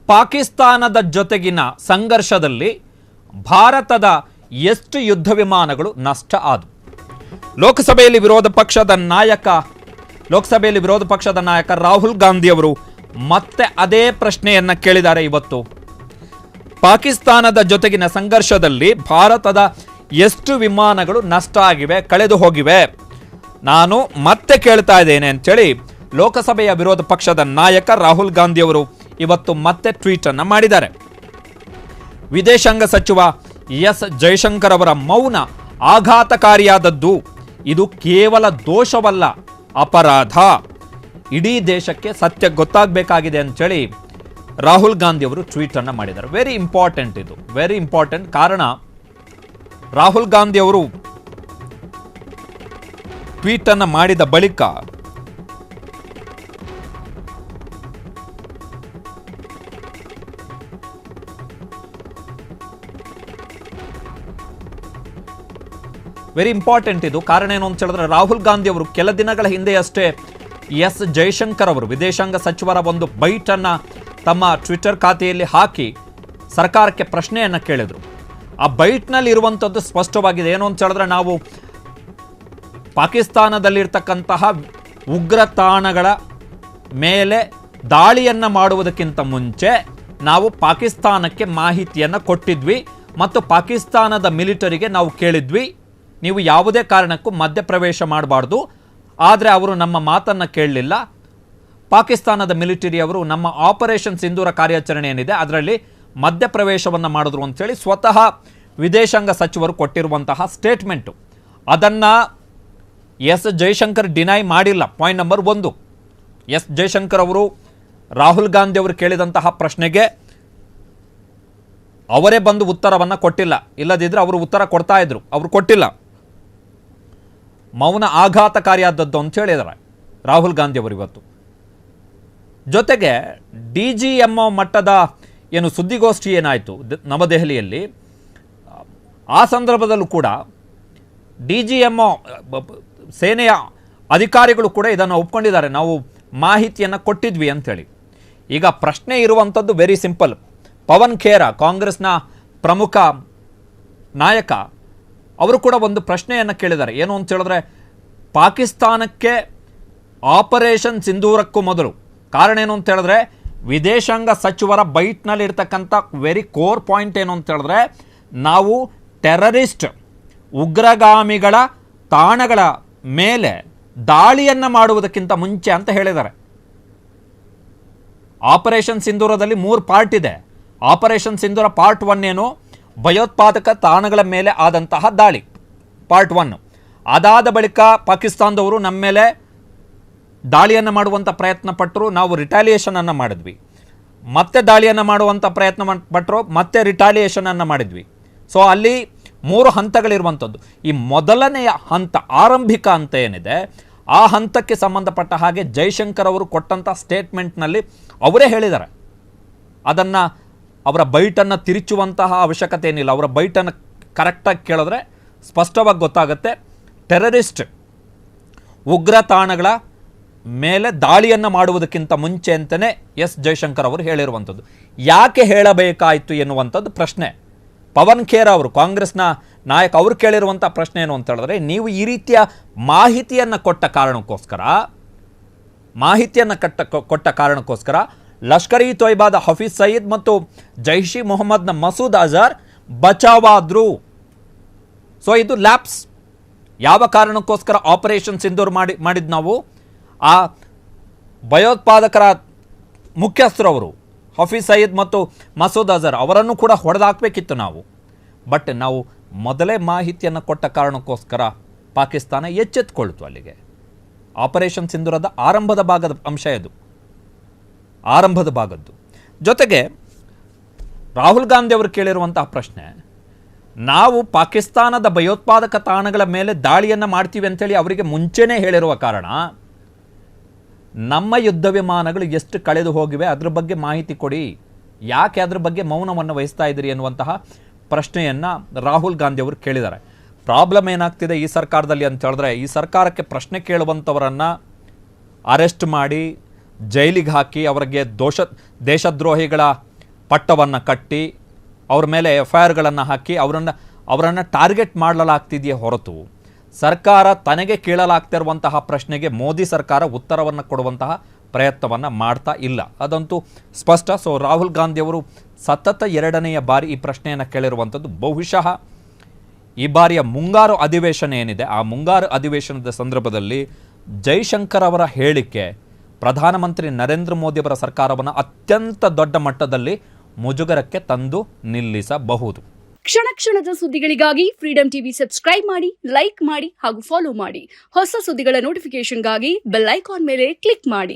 ಪಾಕಿಸ್ತಾನದ ಜೊತೆಗಿನ ಸಂಘರ್ಷದಲ್ಲಿ ಭಾರತದ ಎಷ್ಟು ಯುದ್ಧ ವಿಮಾನಗಳು ನಷ್ಟ ಆದವು? ಲೋಕಸಭೆಯಲ್ಲಿ ವಿರೋಧ ಪಕ್ಷದ ನಾಯಕ ರಾಹುಲ್ ಗಾಂಧಿ ಅವರು ಮತ್ತೆ ಅದೇ ಪ್ರಶ್ನೆಯನ್ನ ಕೇಳಿದ್ದಾರೆ. ಇವತ್ತು ಪಾಕಿಸ್ತಾನದ ಜೊತೆಗಿನ ಸಂಘರ್ಷದಲ್ಲಿ ಭಾರತದ ಎಷ್ಟು ವಿಮಾನಗಳು ನಷ್ಟ ಆಗಿವೆ, ಕಳೆದು ಹೋಗಿವೆ, ನಾನು ಮತ್ತೆ ಕೇಳ್ತಾ ಇದ್ದೇನೆ ಅಂತೇಳಿ ಲೋಕಸಭೆಯ ವಿರೋಧ ಪಕ್ಷದ ನಾಯಕ ರಾಹುಲ್ ಗಾಂಧಿ ಅವರು ಇವತ್ತು ಮತ್ತೆ ಟ್ವೀಟ್ ಅನ್ನು ಮಾಡಿದ್ದಾರೆ. ವಿದೇಶಾಂಗ ಸಚಿವ ಎಸ್ ಜೈಶಂಕರ್ ಅವರ ಮೌನ ಆಘಾತಕಾರಿಯಾದದ್ದು. ಇದು ಕೇವಲ ದೋಷವಲ್ಲ, ಅಪರಾಧ. ಇಡೀ ದೇಶಕ್ಕೆ ಸತ್ಯ ಗೊತ್ತಾಗಬೇಕಾಗಿದೆ ಅಂತೇಳಿ ರಾಹುಲ್ ಗಾಂಧಿ ಅವರು ಟ್ವೀಟ್ ಅನ್ನು ಮಾಡಿದ್ದಾರೆ. ವೆರಿ ಇಂಪಾರ್ಟೆಂಟ್, ಇದು ವೆರಿ ಇಂಪಾರ್ಟೆಂಟ್. ಕಾರಣ ರಾಹುಲ್ ಗಾಂಧಿ ಅವರು ಟ್ವೀಟ್ ಅನ್ನು ಮಾಡಿದ ಬಳಿಕ ವೆರಿ ಇಂಪಾರ್ಟೆಂಟ್ ಇದು. ಕಾರಣ ಏನು ಅಂತ ಹೇಳಿದ್ರೆ, ರಾಹುಲ್ ಗಾಂಧಿ ಅವರು ಕೆಲ ದಿನಗಳ ಹಿಂದೆಯಷ್ಟೇ ಎಸ್ ಜೈಶಂಕರ್ ಅವರು ವಿದೇಶಾಂಗ ಸಚಿವರ ಒಂದು ಬೈಟನ್ನು ತಮ್ಮ ಟ್ವಿಟರ್ ಖಾತೆಯಲ್ಲಿ ಹಾಕಿ ಸರ್ಕಾರಕ್ಕೆ ಪ್ರಶ್ನೆಯನ್ನು ಕೇಳಿದರು. ಆ ಬೈಟ್ನಲ್ಲಿ ಇರುವಂಥದ್ದು ಸ್ಪಷ್ಟವಾಗಿದೆ. ಏನು ಅಂತ ಹೇಳಿದ್ರೆ, ನಾವು ಪಾಕಿಸ್ತಾನದಲ್ಲಿರ್ತಕ್ಕಂತಹ ಉಗ್ರ ತಾಣಗಳ ಮೇಲೆ ದಾಳಿಯನ್ನು ಮಾಡುವುದಕ್ಕಿಂತ ಮುಂಚೆ ನಾವು ಪಾಕಿಸ್ತಾನಕ್ಕೆ ಮಾಹಿತಿಯನ್ನು ಕೊಟ್ಟಿದ್ವಿ ಮತ್ತು ಪಾಕಿಸ್ತಾನದ ಮಿಲಿಟರಿಗೆ ನಾವು ಕೇಳಿದ್ವಿ, ನೀವು ಯಾವುದೇ ಕಾರಣಕ್ಕೂ ಮಧ್ಯಪ್ರವೇಶ ಮಾಡಬಾರ್ದು. ಆದರೆ ಅವರು ನಮ್ಮ ಮಾತನ್ನು ಕೇಳಲಿಲ್ಲ. ಪಾಕಿಸ್ತಾನದ ಮಿಲಿಟರಿ ಅವರು ನಮ್ಮ ಆಪರೇಷನ್ ಸಿಂಧೂರ ಕಾರ್ಯಾಚರಣೆ ಏನಿದೆ ಅದರಲ್ಲಿ ಮಧ್ಯಪ್ರವೇಶವನ್ನು ಮಾಡಿದ್ರು ಅಂತೇಳಿ ಸ್ವತಃ ವಿದೇಶಾಂಗ ಸಚಿವರು ಕೊಟ್ಟಿರುವಂತಹ ಸ್ಟೇಟ್ಮೆಂಟು. ಅದನ್ನು ಎಸ್ ಜೈಶಂಕರ್ ಡಿನೈ ಮಾಡಿಲ್ಲ. ಪಾಯಿಂಟ್ ನಂಬರ್ 1, ಎಸ್ ಜೈಶಂಕರ್ ಅವರು ರಾಹುಲ್ ಗಾಂಧಿ ಅವರು ಕೇಳಿದಂತಹ ಪ್ರಶ್ನೆಗೆ ಅವರೇ ಬಂದು ಉತ್ತರವನ್ನು ಕೊಟ್ಟಿಲ್ಲ. ಇಲ್ಲದಿದ್ದರೆ ಅವರು ಉತ್ತರ ಕೊಡ್ತಾ ಇದ್ರು, ಅವರು ಕೊಟ್ಟಿಲ್ಲ. ಮೌನ ಆಘಾತಕಾರಿಯಾದದ್ದು ಅಂತ ಹೇಳಿದ್ದಾರೆ ರಾಹುಲ್ ಗಾಂಧಿ ಅವರು ಇವತ್ತು. ಜೊತೆಗೆ DGMO ಮಟ್ಟದ ಏನು ಸುದ್ದಿಗೋಷ್ಠಿ ಏನಾಯಿತು ನವದೆಹಲಿಯಲ್ಲಿ, ಆ ಸಂದರ್ಭದಲ್ಲೂ ಕೂಡ DGMO ಸೇನೆಯ ಅಧಿಕಾರಿಗಳು ಕೂಡ ಇದನ್ನು ಒಪ್ಕೊಂಡಿದ್ದಾರೆ, ನಾವು ಮಾಹಿತಿಯನ್ನು ಕೊಟ್ಟಿದ್ವಿ ಅಂಥೇಳಿ. ಈಗ ಪ್ರಶ್ನೆ ಇರುವಂಥದ್ದು ವೆರಿ ಸಿಂಪಲ್. ಪವನ್ ಖೇರಾ, ಕಾಂಗ್ರೆಸ್ನ ಪ್ರಮುಖ ನಾಯಕ, ಅವರು ಕೂಡ ಒಂದು ಪ್ರಶ್ನೆಯನ್ನು ಕೇಳಿದ್ದಾರೆ. ಏನು ಅಂತ ಹೇಳಿದ್ರೆ, ಪಾಕಿಸ್ತಾನಕ್ಕೆ ಆಪರೇಷನ್ ಸಿಂಧೂರಕ್ಕೂ ಮೊದಲು, ಕಾರಣ ಏನು ಅಂತ ಹೇಳಿದ್ರೆ, ವಿದೇಶಾಂಗ ಸಚಿವರ ಬೈಟ್ನಲ್ಲಿ ಇರ್ತಕ್ಕಂಥ ವೆರಿ ಕೋರ್ ಪಾಯಿಂಟ್ ಏನು ಅಂತ ಹೇಳಿದ್ರೆ, ನಾವು ಟೆರರಿಸ್ಟ್ ಉಗ್ರಗಾಮಿಗಳ ತಾಣಗಳ ಮೇಲೆ ದಾಳಿಯನ್ನು ಮಾಡುವುದಕ್ಕಿಂತ ಮುಂಚೆ ಅಂತ ಹೇಳಿದ್ದಾರೆ. ಆಪರೇಷನ್ ಸಿಂಧೂರದಲ್ಲಿ 3 ಪಾರ್ಟ್ ಇದೆ. ಆಪರೇಷನ್ ಸಿಂಧೂರ ಪಾರ್ಟ್ 1 ಏನು, ಭಯೋತ್ಪಾದಕ ತಾಣಗಳ ಮೇಲೆ ಆದಂತಹ ದಾಳಿ, ಪಾರ್ಟ್ 1. ಅದಾದ ಬಳಿಕ ಪಾಕಿಸ್ತಾನದವರು ನಮ್ಮ ಮೇಲೆ ದಾಳಿಯನ್ನು ಮಾಡುವಂಥ ಪ್ರಯತ್ನ ಪಟ್ಟರು, ನಾವು ರಿಟಾಲಿಯೇಷನನ್ನು ಮಾಡಿದ್ವಿ. ಮತ್ತೆ ದಾಳಿಯನ್ನು ಮಾಡುವಂಥ ಪ್ರಯತ್ನ ಪಟ್ಟರು, ಮತ್ತೆ ರಿಟಾಲಿಯೇಷನನ್ನು ಮಾಡಿದ್ವಿ. ಸೊ ಅಲ್ಲಿ 3 ಹಂತಗಳಿರುವಂಥದ್ದು. ಈ ಮೊದಲನೆಯ ಹಂತ, ಆರಂಭಿಕ ಹಂತ ಏನಿದೆ, ಆ ಹಂತಕ್ಕೆ ಸಂಬಂಧಪಟ್ಟ ಹಾಗೆ ಜೈಶಂಕರ್ ಅವರು ಕೊಟ್ಟಂಥ ಸ್ಟೇಟ್ಮೆಂಟ್ನಲ್ಲಿ ಅವರೇ ಹೇಳಿದ್ದಾರೆ. ಅದನ್ನು ಅವರ ಬೈಟನ್ನು ತಿರುಚುವಂತಹ ಅವಶ್ಯಕತೆ ಏನಿಲ್ಲ. ಅವರ ಬೈಟನ್ನು ಕರೆಕ್ಟಾಗಿ ಕೇಳಿದ್ರೆ ಸ್ಪಷ್ಟವಾಗಿ ಗೊತ್ತಾಗುತ್ತೆ. ಟೆರರಿಸ್ಟ್ ಉಗ್ರ ತಾಣಗಳ ಮೇಲೆ ದಾಳಿಯನ್ನು ಮಾಡುವುದಕ್ಕಿಂತ ಮುಂಚೆ ಅಂತಲೇ ಎಸ್ ಜೈಶಂಕರ್ ಅವರು ಹೇಳಿರುವಂಥದ್ದು. ಯಾಕೆ ಹೇಳಬೇಕಾಯಿತು ಎನ್ನುವಂಥದ್ದು ಪ್ರಶ್ನೆ. ಪವನ್ ಖೇರಾ ಅವರು, ಕಾಂಗ್ರೆಸ್ನ ನಾಯಕ, ಅವರು ಕೇಳಿರುವಂಥ ಪ್ರಶ್ನೆ ಏನು ಅಂತ ಹೇಳಿದ್ರೆ, ನೀವು ಈ ರೀತಿಯ ಮಾಹಿತಿಯನ್ನು ಕೊಟ್ಟ ಕಾರಣಕ್ಕೋಸ್ಕರ ಲಷ್ಕರ್ ಇ ತೊಯ್ಬಾದ ಹಫೀಜ್ ಸಯೀದ್ ಮತ್ತು ಜೈಷ್ ಇ ಮೊಹಮ್ಮದ್ನ ಮಸೂದ್ ಅಜರ್ ಬಚಾವಾದ್ರು. ಸೊ ಇದು ಲ್ಯಾಪ್ಸ್. ಯಾವ ಕಾರಣಕ್ಕೋಸ್ಕರ ಆಪರೇಷನ್ ಸಿಂಧೂರ್ ಮಾಡಿದ್ದು ನಾವು, ಆ ಭಯೋತ್ಪಾದಕರ ಮುಖ್ಯಸ್ಥರವರು ಹಫೀಜ್ ಸಯೀದ್ ಮತ್ತು ಮಸೂದ್ ಅಜರ್ ಅವರನ್ನು ಕೂಡ ಹೊಡೆದಾಕಬೇಕಿತ್ತು ನಾವು. ಬಟ್ ನಾವು ಮೊದಲೇ ಮಾಹಿತಿಯನ್ನು ಕೊಟ್ಟ ಕಾರಣಕ್ಕೋಸ್ಕರ ಪಾಕಿಸ್ತಾನ ಎಚ್ಚೆತ್ತುಕೊಳ್ತು. ಅಲ್ಲಿಗೆ ಆಪರೇಷನ್ ಸಿಂಧೂರದ ಆರಂಭದ ಭಾಗದ ಅಂಶ ಇದು, ಆರಂಭದ ಭಾಗದ್ದು. ಜೊತೆಗೆ ರಾಹುಲ್ ಗಾಂಧಿ ಅವರು ಕೇಳಿರುವಂತಹ ಪ್ರಶ್ನೆ, ನಾವು ಪಾಕಿಸ್ತಾನದ ಭಯೋತ್ಪಾದಕ ತಾಣಗಳ ಮೇಲೆ ದಾಳಿಯನ್ನು ಮಾಡ್ತೀವಿ ಅಂತೇಳಿ ಅವರಿಗೆ ಮುಂಚೆನೇ ಹೇಳಿರುವ ಕಾರಣ ನಮ್ಮ ಯುದ್ಧ ವಿಮಾನಗಳು ಎಷ್ಟು ಕಳೆದು ಹೋಗಿವೆ ಅದ್ರ ಬಗ್ಗೆ ಮಾಹಿತಿ ಕೊಡಿ, ಯಾಕೆ ಅದ್ರ ಬಗ್ಗೆ ಮೌನವನ್ನು ವಹಿಸ್ತಾ ಇದ್ದೀರಿ ಎನ್ನುವಂತಹ ಪ್ರಶ್ನೆಯನ್ನು ರಾಹುಲ್ ಗಾಂಧಿ ಅವರು ಕೇಳಿದ್ದಾರೆ. ಪ್ರಾಬ್ಲಮ್ ಏನಾಗ್ತಿದೆ ಈ ಸರ್ಕಾರದಲ್ಲಿ ಅಂತ ಹೇಳಿದ್ರೆ, ಈ ಸರ್ಕಾರಕ್ಕೆ ಪ್ರಶ್ನೆ ಕೇಳುವಂಥವರನ್ನು ಅರೆಸ್ಟ್ ಮಾಡಿ ಜೈಲಿಗೆ ಹಾಕಿ ಅವರಿಗೆ ದೇಶದ್ರೋಹಿಗಳ ಪಟ್ಟವನ್ನು ಕಟ್ಟಿ ಅವ್ರ ಮೇಲೆ FIRಗಳನ್ನು ಹಾಕಿ ಅವರನ್ನು ಟಾರ್ಗೆಟ್ ಮಾಡಲಾಗ್ತಿದೆಯೇ ಹೊರತು ಸರ್ಕಾರ ತನಗೆ ಕೇಳಲಾಗ್ತಿರುವಂತಹ ಪ್ರಶ್ನೆಗೆ ಮೋದಿ ಸರ್ಕಾರ ಉತ್ತರವನ್ನು ಕೊಡುವಂತಹ ಪ್ರಯತ್ನವನ್ನು ಮಾಡ್ತಾ ಇಲ್ಲ, ಅದಂತೂ ಸ್ಪಷ್ಟ. ಸೊ ರಾಹುಲ್ ಗಾಂಧಿಯವರು ಸತತ 2ನೆಯ ಬಾರಿ ಈ ಪ್ರಶ್ನೆಯನ್ನು ಕೇಳಿರುವಂಥದ್ದು. ಬಹುಶಃ ಈ ಬಾರಿಯ ಮುಂಗಾರು ಅಧಿವೇಶನ ಏನಿದೆ, ಆ ಮುಂಗಾರು ಅಧಿವೇಶನದ ಸಂದರ್ಭದಲ್ಲಿ ಜೈಶಂಕರ್ ಅವರ ಹೇಳಿಕೆ ಪ್ರಧಾನಮಂತ್ರಿ ನರೇಂದ್ರ ಮೋದಿಯವರ ಸರ್ಕಾರವನ್ನು ಅತ್ಯಂತ ದೊಡ್ಡ ಮಟ್ಟದಲ್ಲಿ ಮುಜುಗರಕ್ಕೆ ತಂದು ನಿಲ್ಲಿಸಬಹುದು. ಕ್ಷಣ ಕ್ಷಣದ ಸುದ್ದಿಗಳಿಗಾಗಿ ಫ್ರೀಡಂ ಟಿವಿ ಸಬ್ಸ್ಕ್ರೈಬ್ ಮಾಡಿ, ಲೈಕ್ ಮಾಡಿ ಹಾಗೂ ಫಾಲೋ ಮಾಡಿ. ಹೊಸ ಸುದ್ದಿಗಳ ನೋಟಿಫಿಕೇಶನ್ಗಾಗಿ ಬೆಲ್ ಐಕಾನ್ ಮೇಲೆ ಕ್ಲಿಕ್ ಮಾಡಿ.